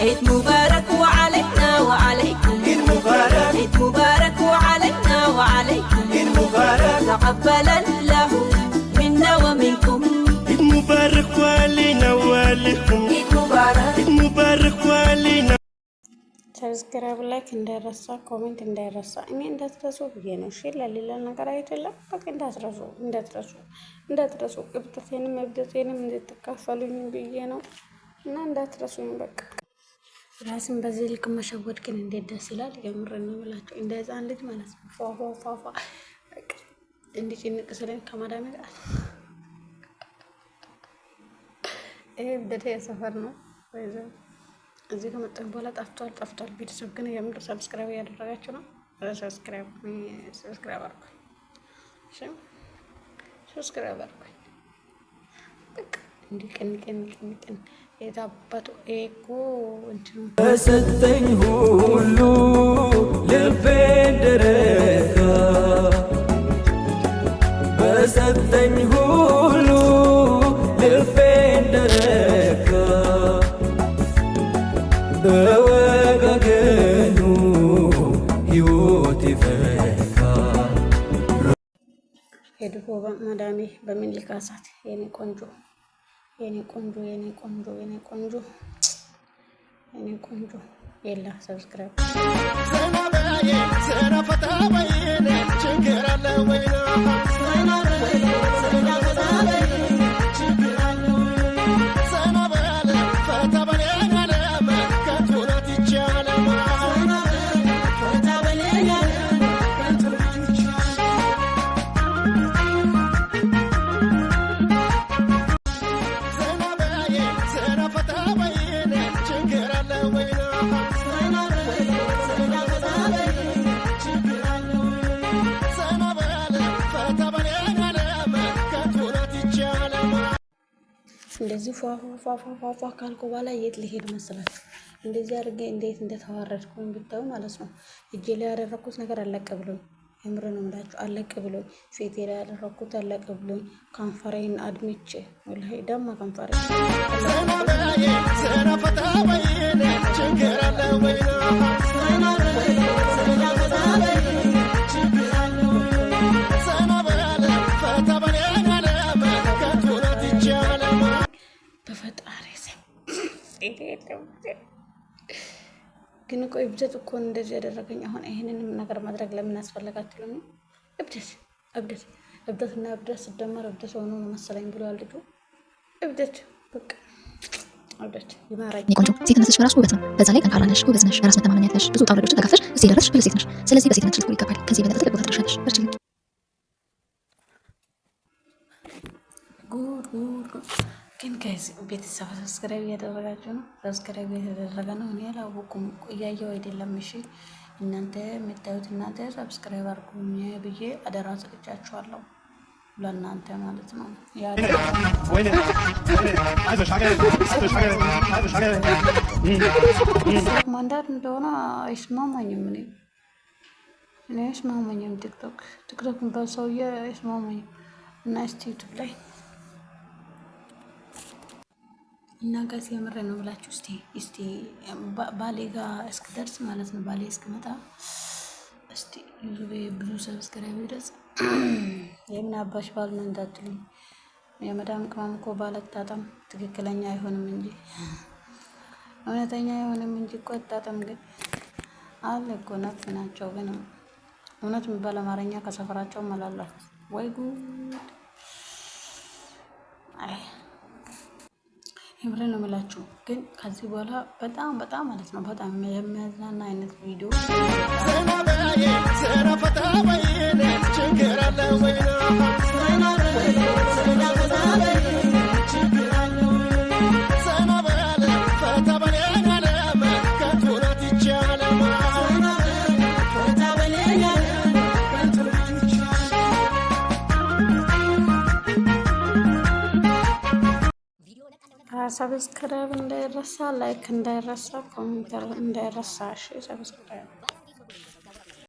عيد مبارك وعلينا وعليكم عيد مبارك عيد مبارك وعلينا وعليكم عيد مبارك تقبل الله منا ومنكم عيد مبارك وعلينا وعليكم عيد مبارك عيد مبارك وعلينا ሰብስክራይብ ላይክ እንዳይረሳ ኮሜንት እንዳይረሳ እኔ እንዳትረሱ ብዬ ነው። እሺ ለሌላ ነገር አይደለም። በቃ እንዳትረሱ ቅብጥቴንም መብደቴንም እንድትካፈሉኝ ብዬ ነው እና እንዳትረሱኝ። በቃ ራስን በዚህ ልክ መሸወድ ግን እንዴት ደስ ይላል። የምር ነው የምላችሁ እንደ ሕፃን ልጅ ማለት ነው። ፏፏ በቃ እንዲጭንቅ ስለኝ ከማዳም ጋር ይሄ በደተ ሰፈር ነው ወይዘ እዚህ ከመጣን በኋላ ጠፍቷል። ቤተሰብ ግን የምር ሰብስክራይብ ያደረጋችሁ ነው። ሰብስክራይብ አድርጉ። እሺ ሰብስክራይብ አድርጉ። በቃ እንዲቀን የታባቱ ኤኮ እንትኑ በሰጠኝ ሁሉ ልቤ ደረካ በሰጠኝ ሁሉ ልቤ ደረካ በወጋገኑ ሕይወት ይፈካ ሄድፎ ማዳሜ በምን ልካሳት የኔ ቆንጆ የላ ሰብስክራይብ እንደዚህ ፏፏ ካልኩ በኋላ የት ሊሄድ መስላችሁ? እንደዚህ አድርጌ እንዴት እንደተዋረድኩኝ ብታዩ ማለት ነው። እጄ ላይ ያደረኩት ነገር አለቀ ብሎኝ፣ የምር ነው የምላችሁ አለቀ ብሎኝ፣ ፊቴ ላይ ያደረኩት አለቀ ብሎኝ፣ ከንፈሬን አድምቼ ወላሂ ደማ ከንፈሬ ግን እኮ እብደት እኮ እንደዚህ ያደረገኝ። አሁን ይሄንንም ነገር ማድረግ ለምን አስፈለጋችሁ ነው? እብደትና እብደት ሲደመር እብደት ሆኖ ነው መሰለኝ ብሏል ልጁ። እብደት በቃ እብደት ይማራኝ። ቆንጆ ሴትነትሽ በራሱ ውበት ነው። በዛ ላይ ጠንካራ ነሽ፣ ጎበዝ ነሽ፣ በራስ መተማመን ያለሽ፣ ብዙ ውጣ ውረዶችን ተጋፍተሽ እዚህ የደረስሽ ብልህ ሴት ነሽ። ስለዚህ በሴትነትሽ ልትኮሪ ይገባል። ከዚህ የበለጠ ትልቅ ቦታ ትደርሻለሽ። በርቺልኝ። ግን ከዚህ ቤተሰብ ሰብስክራይብ እያደረጋችሁ ነው። ሰብስክራይብ እያደረገ ነው። እኔ አላወኩም እያየው አይደለም። እሺ እናንተ የምታዩት እናንተ ሰብስክራይብ አድርጉኝ ብዬ አደራ ሰጥቻችኋለሁ ለእናንተ ማለት ነው። ማንዳት እንደሆነ አይስማማኝም። እኔ አይስማማኝም። ቲክቶክ በሰውዬ አይስማማኝም እና እስቲ ዩቱብ ላይ እና ጋስ የምር ነው ብላችሁ እስቲ ባሌ ጋር እስክደርስ ማለት ነው። ባሌ እስክመጣ እስቲ ብዙ ሰብስክራይብ ይደርስ። የምን አባሽ ባል ነው እንዳትሉኝ። የመዳም ቅመም እኮ ባለታጣም ትክክለኛ አይሆንም እንጂ እውነተኛ አይሆንም እንጂ እኮ አታጣም። ግን አለ እኮ ነፍ ናቸው። ግን እውነት የሚባል አማርኛ ከሰፈራቸው መላላት ወይ ጉድ! አይ የምር ነው የምላችሁ። ግን ከዚህ በኋላ በጣም ማለት ነው በጣም የሚያዝናና አይነት ቪዲዮ ሰብስክራይብ እንዳይረሳ፣ ላይክ እንዳይረሳ፣ ኮሜንት እንዳይረሳ። እሺ ሰብስክራይብ